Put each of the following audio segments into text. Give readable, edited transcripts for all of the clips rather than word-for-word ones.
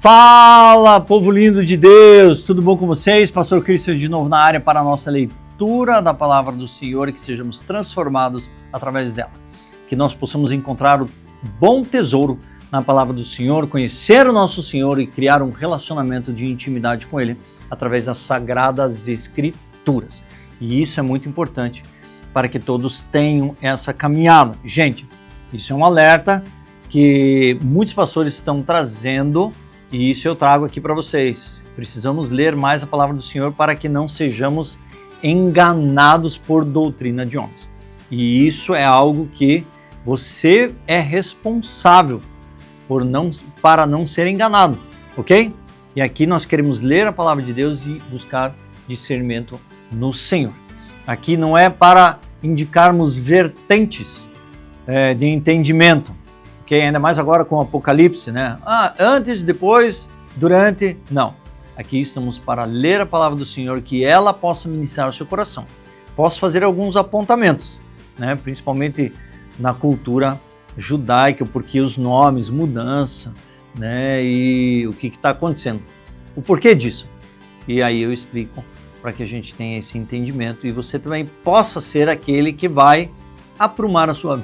Fala, povo lindo de Deus, tudo bom com vocês? Pastor Cristo de novo na área para a nossa leitura da palavra do Senhor e que sejamos transformados através dela. Que nós possamos encontrar o bom tesouro na palavra do Senhor, conhecer o nosso Senhor e criar um relacionamento de intimidade com Ele através das Sagradas Escrituras. E isso é muito importante para que todos tenham essa caminhada. Gente, isso é um alerta que muitos pastores estão trazendo. E isso eu trago aqui para vocês. Precisamos ler mais a palavra do Senhor para que não sejamos enganados por doutrina de homens. E isso é algo que você é responsável para não ser enganado, ok? E aqui nós queremos ler a palavra de Deus e buscar discernimento no Senhor. Aqui não é para indicarmos vertentes de entendimento. Okay? Ainda mais agora com o Apocalipse, né? Antes, depois, durante... Não. Aqui estamos para ler a palavra do Senhor, que ela possa ministrar ao seu coração. Posso fazer alguns apontamentos, né? Principalmente na cultura judaica, porque os nomes, mudança, né? E o que está acontecendo. O porquê disso. E aí eu explico para que a gente tenha esse entendimento e você também possa ser aquele que vai aprumar a sua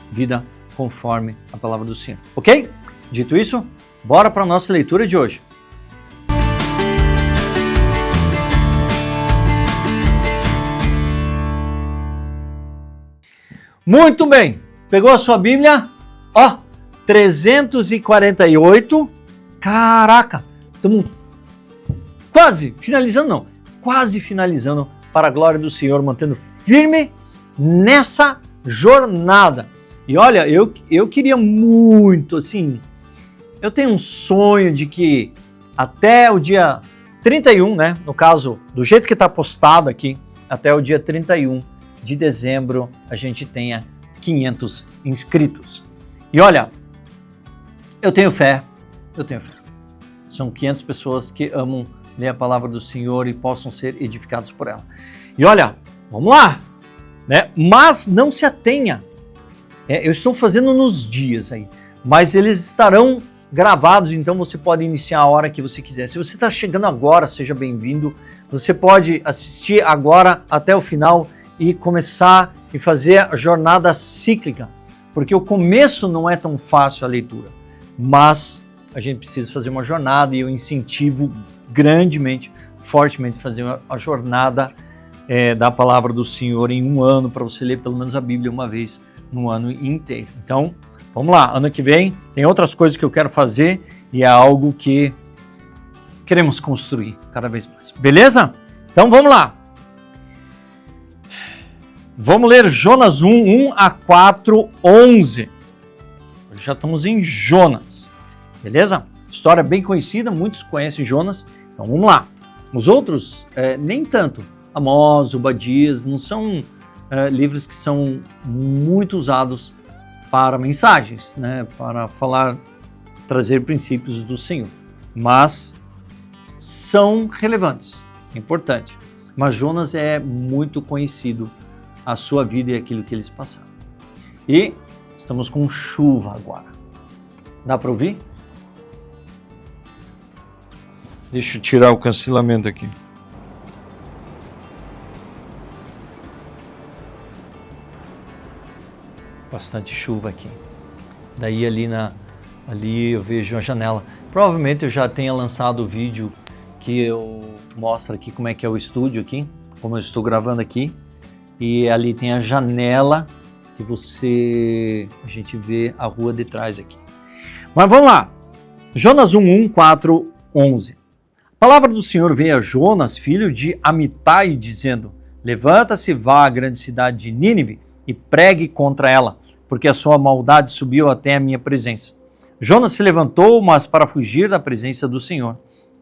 vida conforme a palavra do Senhor. Ok? Dito isso, bora para a nossa leitura de hoje. Muito bem. Pegou a sua Bíblia? 348. Caraca, estamos quase finalizando para a glória do Senhor, mantendo firme nessa jornada. E olha, eu queria muito, assim, eu tenho um sonho de que até o dia 31, né, no caso, do jeito que está postado aqui, até o dia 31 de dezembro, a gente tenha 500 inscritos. E olha, eu tenho fé. São 500 pessoas que amam ler a palavra do Senhor e possam ser edificados por ela. E olha, vamos lá, né, mas não se atenha. Eu estou fazendo nos dias aí, mas eles estarão gravados, então você pode iniciar a hora que você quiser. Se você está chegando agora, seja bem-vindo. Você pode assistir agora até o final e começar e fazer a jornada cíclica, porque o começo não é tão fácil a leitura, mas a gente precisa fazer uma jornada e eu incentivo grandemente, fortemente fazer a jornada da palavra do Senhor em um ano, para você ler pelo menos a Bíblia uma vez no ano inteiro. Então, vamos lá, ano que vem tem outras coisas que eu quero fazer e é algo que queremos construir cada vez mais. Beleza? Então vamos lá. Vamos ler Jonas 1 a 4, 11. Já estamos em Jonas. Beleza? História bem conhecida, muitos conhecem Jonas. Então vamos lá. Os outros, nem tanto. Amós, Obadias, não são livros que são muito usados para mensagens, né? Para trazer princípios do Senhor. Mas são relevantes, é importante. Mas Jonas é muito conhecido, a sua vida e aquilo que eles passaram. E estamos com chuva agora. Dá para ouvir? Deixa eu tirar o cancelamento aqui. Bastante chuva aqui. Daí ali eu vejo a janela. Provavelmente eu já tenha lançado o vídeo que eu mostro aqui como é que é o estúdio aqui, como eu estou gravando aqui. E ali tem a janela que a gente vê a rua de trás aqui. Mas vamos lá. Jonas 1, 4, 11. A palavra do Senhor veio a Jonas, filho de Amitai, dizendo: levanta-se, vá à grande cidade de Nínive e pregue contra ela, porque a sua maldade subiu até a minha presença. Jonas se levantou, mas para fugir da presença do Senhor,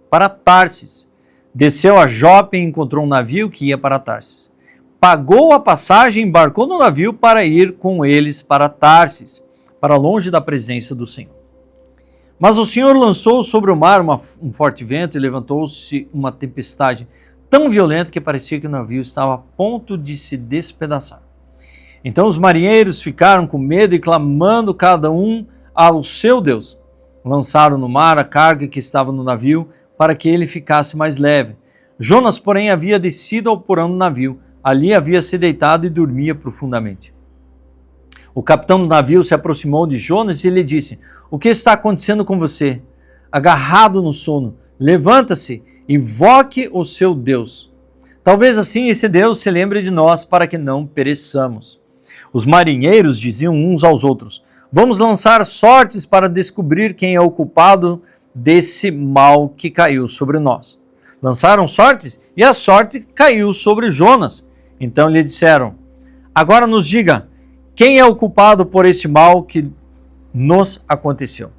para Tarsis. Desceu a Jope e encontrou um navio que ia para Tarsis. Pagou a passagem e embarcou no navio para ir com eles para Tarsis, para longe da presença do Senhor. Mas o Senhor lançou sobre o mar um forte vento e levantou-se uma tempestade tão violenta que parecia que o navio estava a ponto de se despedaçar. Então os marinheiros ficaram com medo e clamando cada um ao seu Deus. Lançaram no mar a carga que estava no navio para que ele ficasse mais leve. Jonas, porém, havia descido ao porão do navio. Ali havia se deitado e dormia profundamente. O capitão do navio se aproximou de Jonas e lhe disse: o que está acontecendo com você? Agarrado no sono, levanta-se e invoque o seu Deus. Talvez assim esse Deus se lembre de nós para que não pereçamos. Os marinheiros diziam uns aos outros: vamos lançar sortes para descobrir quem é o culpado desse mal que caiu sobre nós. Lançaram sortes e a sorte caiu sobre Jonas. Então lhe disseram: agora nos diga, quem é o culpado por esse mal que nos aconteceu?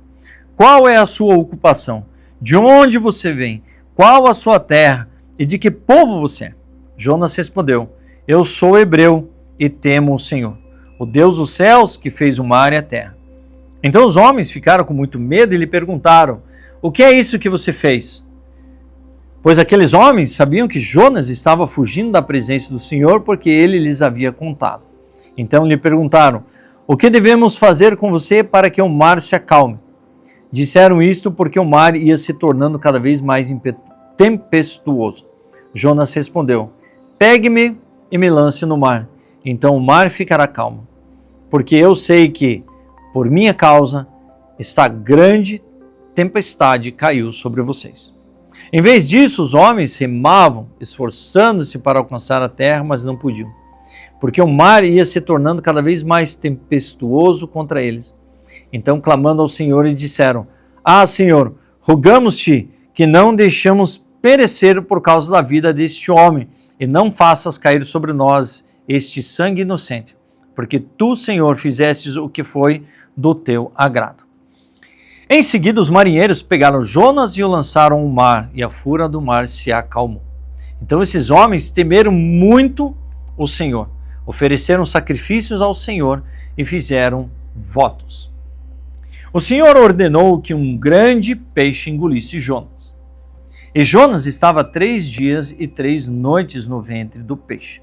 Qual é a sua ocupação? De onde você vem? Qual a sua terra? E de que povo você é? Jonas respondeu: eu sou hebreu e temo o Senhor, o Deus dos céus que fez o mar e a terra. Então os homens ficaram com muito medo e lhe perguntaram: o que é isso que você fez? Pois aqueles homens sabiam que Jonas estava fugindo da presença do Senhor porque ele lhes havia contado. Então lhe perguntaram: o que devemos fazer com você para que o mar se acalme? Disseram isto porque o mar ia se tornando cada vez mais tempestuoso. Jonas respondeu: pegue-me e me lance no mar, então o mar ficará calmo. Porque eu sei que, por minha causa, esta grande tempestade caiu sobre vocês. Em vez disso, os homens remavam, esforçando-se para alcançar a terra, mas não podiam, porque o mar ia se tornando cada vez mais tempestuoso contra eles. Então, clamando ao Senhor, disseram: ah, Senhor, rogamos-te que não deixamos perecer por causa da vida deste homem, e não faças cair sobre nós este sangue inocente, porque tu, Senhor, fizestes o que foi do teu agrado. Em seguida, os marinheiros pegaram Jonas e o lançaram ao mar, e a fúria do mar se acalmou. Então esses homens temeram muito o Senhor, ofereceram sacrifícios ao Senhor e fizeram votos. O Senhor ordenou que um grande peixe engolisse Jonas. E Jonas estava 3 dias e 3 noites no ventre do peixe.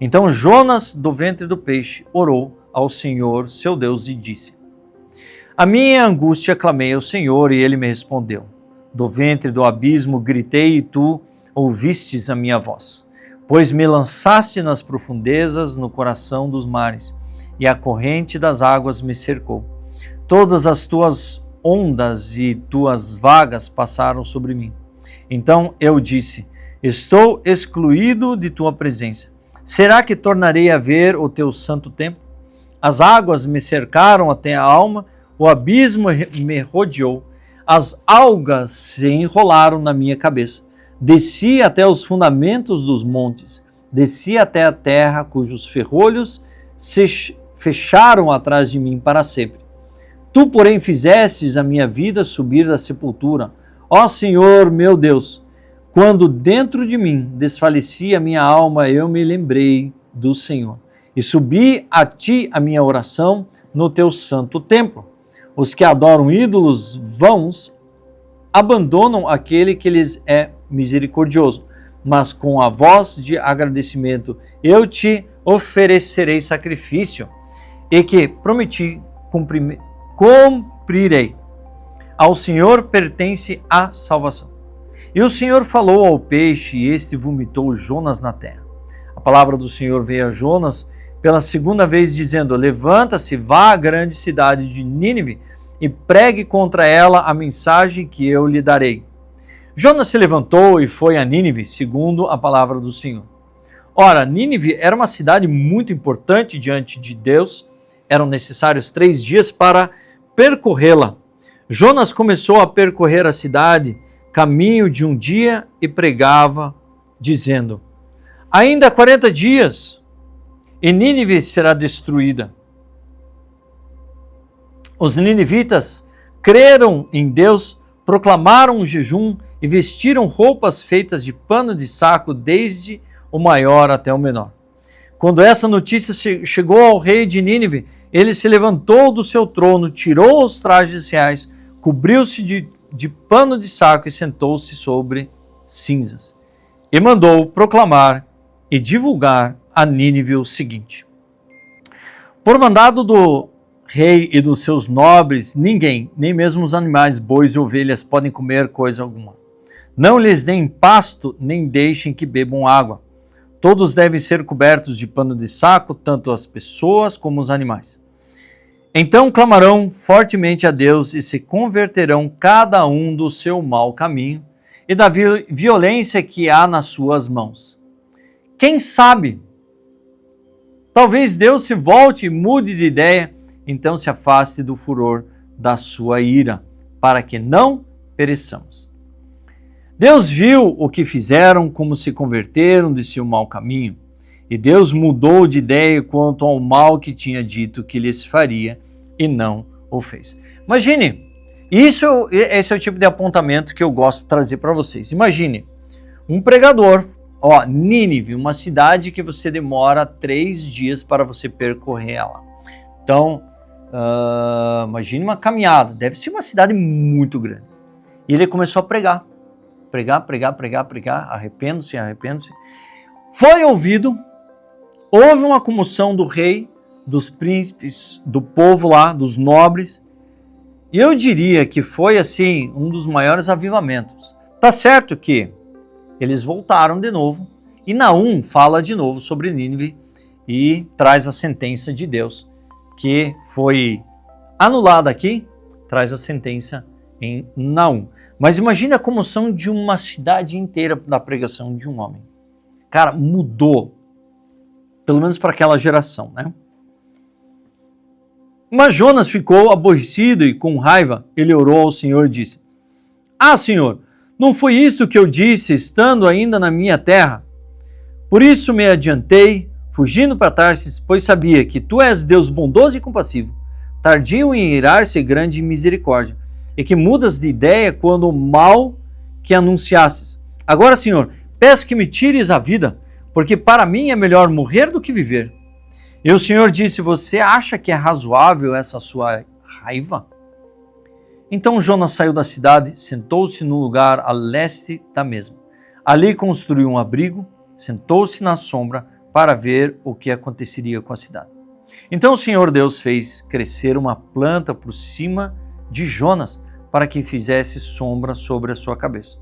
Então Jonas, do ventre do peixe, orou ao Senhor, seu Deus, e disse: a minha angústia clamei ao Senhor, e ele me respondeu. Do ventre do abismo gritei, e tu ouvistes a minha voz. Pois me lançaste nas profundezas, no coração dos mares, e a corrente das águas me cercou. Todas as tuas ondas e tuas vagas passaram sobre mim. Então eu disse: estou excluído de tua presença. Será que tornarei a ver o teu santo templo? As águas me cercaram até a alma, o abismo me rodeou, as algas se enrolaram na minha cabeça. Desci até os fundamentos dos montes, desci até a terra cujos ferrolhos se fecharam atrás de mim para sempre. Tu, porém, fizestes a minha vida subir da sepultura. Ó Senhor, meu Deus, quando dentro de mim desfalecia a minha alma, eu me lembrei do Senhor e subi a ti a minha oração no teu santo templo. Os que adoram ídolos vãos abandonam aquele que lhes é misericordioso, mas com a voz de agradecimento eu te oferecerei sacrifício, e que prometi cumprirei. Ao Senhor pertence a salvação. E o Senhor falou ao peixe, e este vomitou Jonas na terra. A palavra do Senhor veio a Jonas pela segunda vez, dizendo: levanta-se, vá à grande cidade de Nínive e pregue contra ela a mensagem que eu lhe darei. Jonas se levantou e foi a Nínive, segundo a palavra do Senhor. Ora, Nínive era uma cidade muito importante diante de Deus. Eram necessários 3 dias para percorrê-la. Jonas começou a percorrer a cidade, caminho de um dia, e pregava, dizendo: ainda 40 dias, e Nínive será destruída. Os ninivitas creram em Deus, proclamaram um jejum e vestiram roupas feitas de pano de saco, desde o maior até o menor. Quando essa notícia chegou ao rei de Nínive, ele se levantou do seu trono, tirou os trajes reais, cobriu-se de pano de saco e sentou-se sobre cinzas. E mandou proclamar e divulgar a Nínive o seguinte: por mandado do rei e dos seus nobres, ninguém, nem mesmo os animais, bois e ovelhas, podem comer coisa alguma. Não lhes deem pasto, nem deixem que bebam água. Todos devem ser cobertos de pano de saco, tanto as pessoas como os animais. Então clamarão fortemente a Deus e se converterão cada um do seu mau caminho e da violência que há nas suas mãos. Quem sabe? Talvez Deus se volte e mude de ideia, então se afaste do furor da sua ira, para que não pereçamos. Deus viu o que fizeram, como se converteram de seu mau caminho, e Deus mudou de ideia quanto ao mal que tinha dito que lhes faria, e não o fez. Imagine, esse é o tipo de apontamento que eu gosto de trazer para vocês. Imagine, um pregador, Nínive, uma cidade que você demora 3 dias para você percorrer ela. Então, imagine uma caminhada, deve ser uma cidade muito grande. E ele começou a pregar, arrependo-se. Foi ouvido, houve uma comoção do rei, dos príncipes, do povo lá, dos nobres. E eu diria que foi assim um dos maiores avivamentos. Tá certo que eles voltaram de novo e Naum fala de novo sobre Nínive e traz a sentença de Deus que foi anulada aqui, traz a sentença em Naum. Mas imagine a comoção de uma cidade inteira da pregação de um homem. Cara, mudou, pelo menos para aquela geração, né? Mas Jonas ficou aborrecido e com raiva, ele orou ao Senhor e disse: Ah, Senhor, não foi isso que eu disse estando ainda na minha terra? Por isso me adiantei, fugindo para Tarsis, pois sabia que tu és Deus bondoso e compassivo, tardio em irar-se e grande em misericórdia, e que mudas de ideia quando o mal que anunciastes. Agora, Senhor, peço que me tires a vida, porque para mim é melhor morrer do que viver. E o Senhor disse: Você acha que é razoável essa sua raiva? Então Jonas saiu da cidade, sentou-se num lugar a leste da mesma. Ali construiu um abrigo, sentou-se na sombra para ver o que aconteceria com a cidade. Então o Senhor Deus fez crescer uma planta por cima de Jonas, para que fizesse sombra sobre a sua cabeça,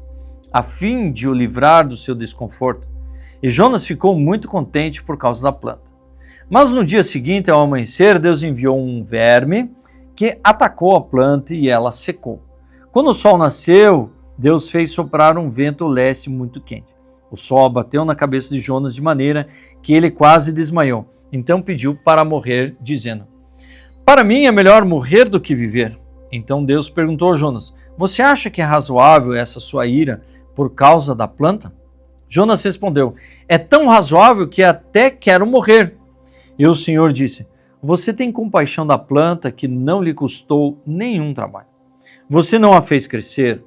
a fim de o livrar do seu desconforto. E Jonas ficou muito contente por causa da planta. Mas no dia seguinte, ao amanhecer, Deus enviou um verme que atacou a planta e ela secou. Quando o sol nasceu, Deus fez soprar um vento leste muito quente. O sol bateu na cabeça de Jonas de maneira que ele quase desmaiou. Então pediu para morrer, dizendo: Para mim é melhor morrer do que viver. Então Deus perguntou a Jonas: Você acha que é razoável essa sua ira por causa da planta? Jonas respondeu: É tão razoável que até quero morrer. E o Senhor disse: Você tem compaixão da planta que não lhe custou nenhum trabalho. Você não a fez crescer.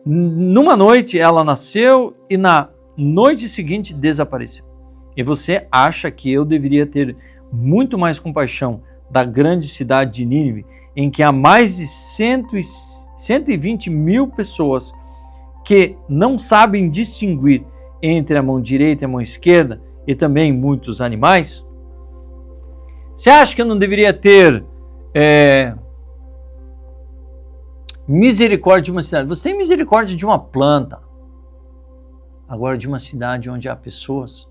Numa noite ela nasceu e na noite seguinte desapareceu. E você acha que eu deveria ter muito mais compaixão da grande cidade de Nínive, em que há mais de 120 mil pessoas que não sabem distinguir entre a mão direita e a mão esquerda, e também muitos animais? Você acha que eu não deveria ter misericórdia de uma cidade? Você tem misericórdia de uma planta, agora de uma cidade onde há pessoas.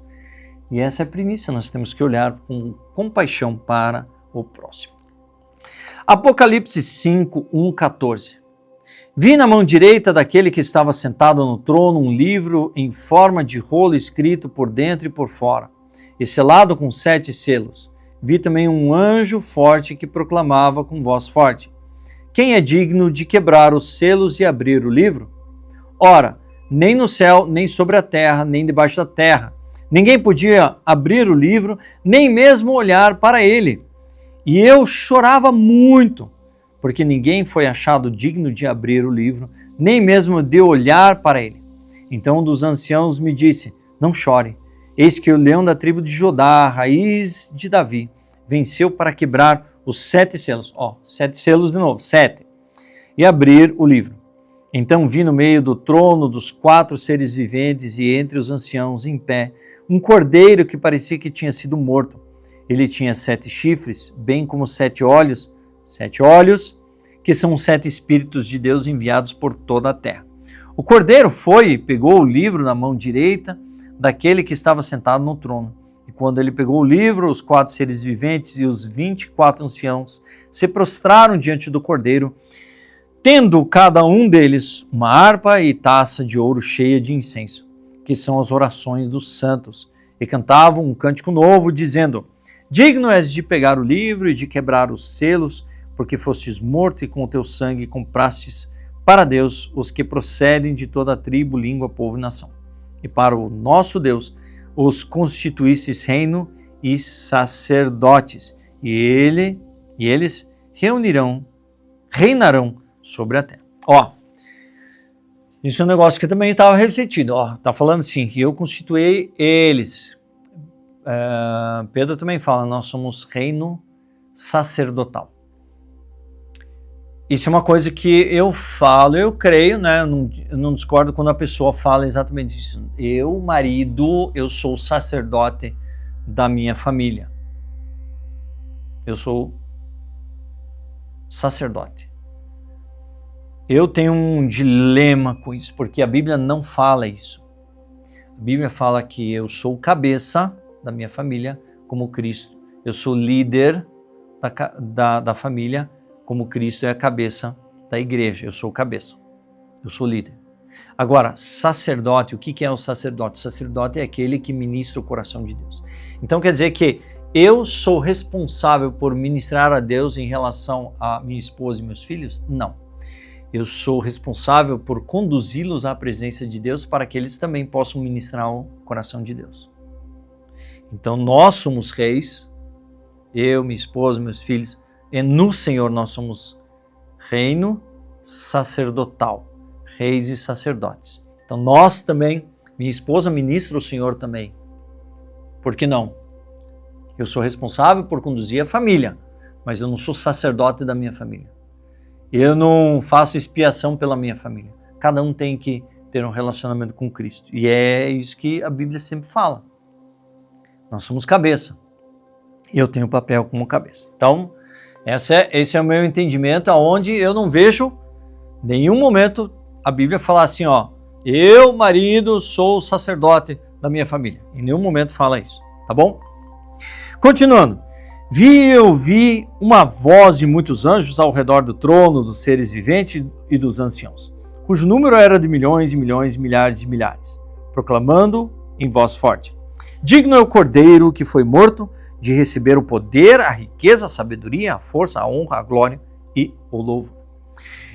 E essa é a premissa, nós temos que olhar com compaixão para o próximo. Apocalipse 5, 1, 14. Vi na mão direita daquele que estava sentado no trono um livro em forma de rolo escrito por dentro e por fora, e selado com 7 selos. Vi também um anjo forte que proclamava com voz forte: Quem é digno de quebrar os selos e abrir o livro? Ora, nem no céu, nem sobre a terra, nem debaixo da terra, ninguém podia abrir o livro, nem mesmo olhar para ele. E eu chorava muito, porque ninguém foi achado digno de abrir o livro, nem mesmo de olhar para ele. Então um dos anciãos me disse: Não chore, eis que o leão da tribo de Judá, a raiz de Davi, venceu para quebrar os 7 selos. 7 selos de novo, 7. E abrir o livro. Então vi no meio do trono dos 4 seres viventes e entre os anciãos em pé, um cordeiro que parecia que tinha sido morto. Ele tinha 7 chifres, bem como 7 olhos, que são os 7 Espíritos de Deus enviados por toda a terra. O cordeiro foi e pegou o livro na mão direita daquele que estava sentado no trono. E quando ele pegou o livro, os 4 seres viventes e os 24 anciãos se prostraram diante do cordeiro, tendo cada um deles uma harpa e taça de ouro cheia de incenso, que são as orações dos santos, e cantavam um cântico novo, dizendo: digno és de pegar o livro e de quebrar os selos, porque fostes morto e com o teu sangue comprastes para Deus os que procedem de toda a tribo, língua, povo e nação. E para o nosso Deus os constituístes reino e sacerdotes, e eles reinarão sobre a terra. Ó, isso é um negócio que também estava refletido. Ó, tá falando assim, que eu constituí eles. Pedro também fala, nós somos reino sacerdotal. Isso é uma coisa que eu falo, eu creio, né? Eu não discordo quando a pessoa fala exatamente isso. Eu, marido, eu sou sacerdote da minha família. Eu sou sacerdote. Eu tenho um dilema com isso, porque a Bíblia não fala isso. A Bíblia fala que eu sou cabeça da minha família, como Cristo. Eu sou líder da família, como Cristo é a cabeça da igreja. Eu sou o cabeça, eu sou líder. Agora, sacerdote, o que é o sacerdote? O sacerdote é aquele que ministra o coração de Deus. Então quer dizer que eu sou responsável por ministrar a Deus em relação a minha esposa e meus filhos? Não. Eu sou responsável por conduzi-los à presença de Deus para que eles também possam ministrar o coração de Deus. Então nós somos reis, eu, minha esposa, meus filhos, e no Senhor nós somos reino sacerdotal, reis e sacerdotes. Então nós também, minha esposa ministra o Senhor também. Por que não? Eu sou responsável por conduzir a família, mas eu não sou sacerdote da minha família. Eu não faço expiação pela minha família. Cada um tem que ter um relacionamento com Cristo. E é isso que a Bíblia sempre fala. Nós somos cabeça. E eu tenho papel como cabeça. Então, esse é o meu entendimento, onde eu não vejo nenhum momento a Bíblia falar assim, ó, eu, marido, sou o sacerdote da minha família. Em nenhum momento fala isso, tá bom? Continuando. Eu vi uma voz de muitos anjos ao redor do trono, dos seres viventes e dos anciãos, cujo número era de milhões e milhões, milhares de milhares, proclamando em voz forte: digno é o Cordeiro que foi morto de receber o poder, a riqueza, a sabedoria, a força, a honra, a glória e o louvor.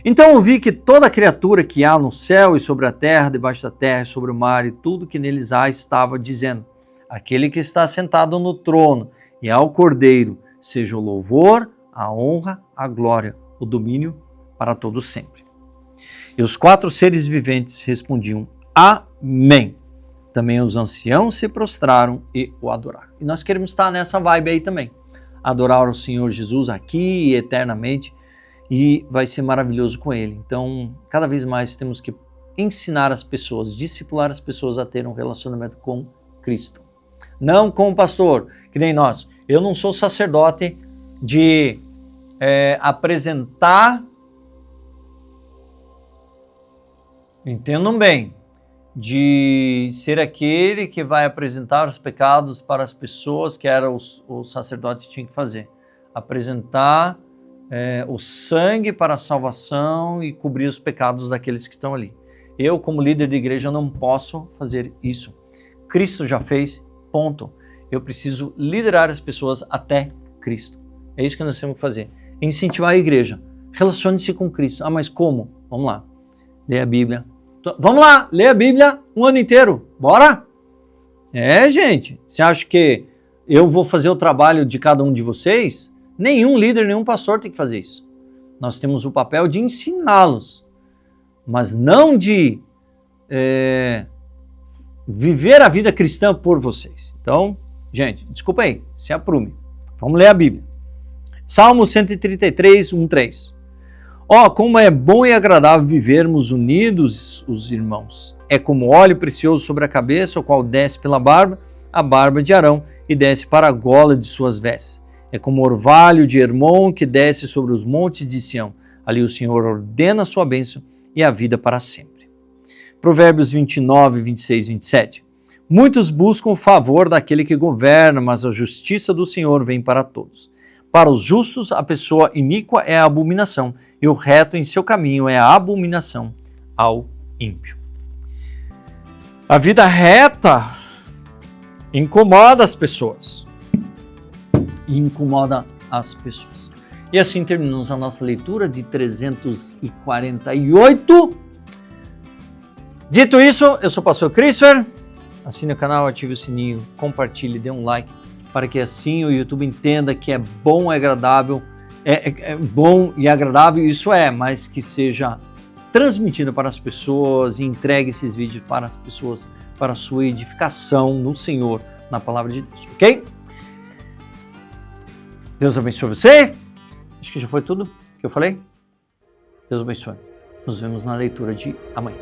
Então eu vi que toda criatura que há no céu e sobre a terra, debaixo da terra e sobre o mar e tudo que neles há estava dizendo: aquele que está sentado no trono e ao Cordeiro, seja o louvor, a honra, a glória, o domínio para todos sempre. E os 4 seres viventes respondiam: amém. Também os anciãos se prostraram e o adoraram. E nós queremos estar nessa vibe aí também. Adorar o Senhor Jesus aqui e eternamente. E vai ser maravilhoso com Ele. Então, cada vez mais temos que ensinar as pessoas, discipular as pessoas a ter um relacionamento com Cristo. Não com o pastor, que nem nós. Eu não sou sacerdote de apresentar, entendam bem, de ser aquele que vai apresentar os pecados para as pessoas, que era o sacerdote tinha que fazer. Apresentar o sangue para a salvação e cobrir os pecados daqueles que estão ali. Eu, como líder de igreja, não posso fazer isso. Cristo já fez, ponto. Eu preciso liderar as pessoas até Cristo. É isso que nós temos que fazer. Incentivar a igreja. Relacione-se com Cristo. Ah, mas como? Vamos lá. Lê a Bíblia. Vamos lá, lê a Bíblia um ano inteiro. Bora? Gente. Você acha que eu vou fazer o trabalho de cada um de vocês? Nenhum líder, nenhum pastor tem que fazer isso. Nós temos o papel de ensiná-los, mas não de viver a vida cristã por vocês. Então, gente, desculpa aí, se aprume. Vamos ler a Bíblia. Salmo 133, 1-3. Ó, como é bom e agradável vivermos unidos, os irmãos. É como óleo precioso sobre a cabeça, o qual desce pela barba, a barba de Arão, e desce para a gola de suas vestes. É como o orvalho de Hermon que desce sobre os montes de Sião. Ali o Senhor ordena a sua bênção e a vida para sempre. Provérbios 29, 26, 27. Muitos buscam o favor daquele que governa, mas a justiça do Senhor vem para todos. Para os justos, a pessoa iníqua é a abominação, e o reto em seu caminho é a abominação ao ímpio. A vida reta incomoda as pessoas. E assim terminamos a nossa leitura de 348. Dito isso, eu sou o pastor Christopher. Assine o canal, ative o sininho, compartilhe, dê um like, para que assim o YouTube entenda que é bom e agradável, bom e agradável, isso mas que seja transmitido para as pessoas e entregue esses vídeos para as pessoas, para a sua edificação no Senhor, na palavra de Deus, ok? Deus abençoe você. Acho que já foi tudo que eu falei. Deus abençoe. Nos vemos na leitura de amanhã.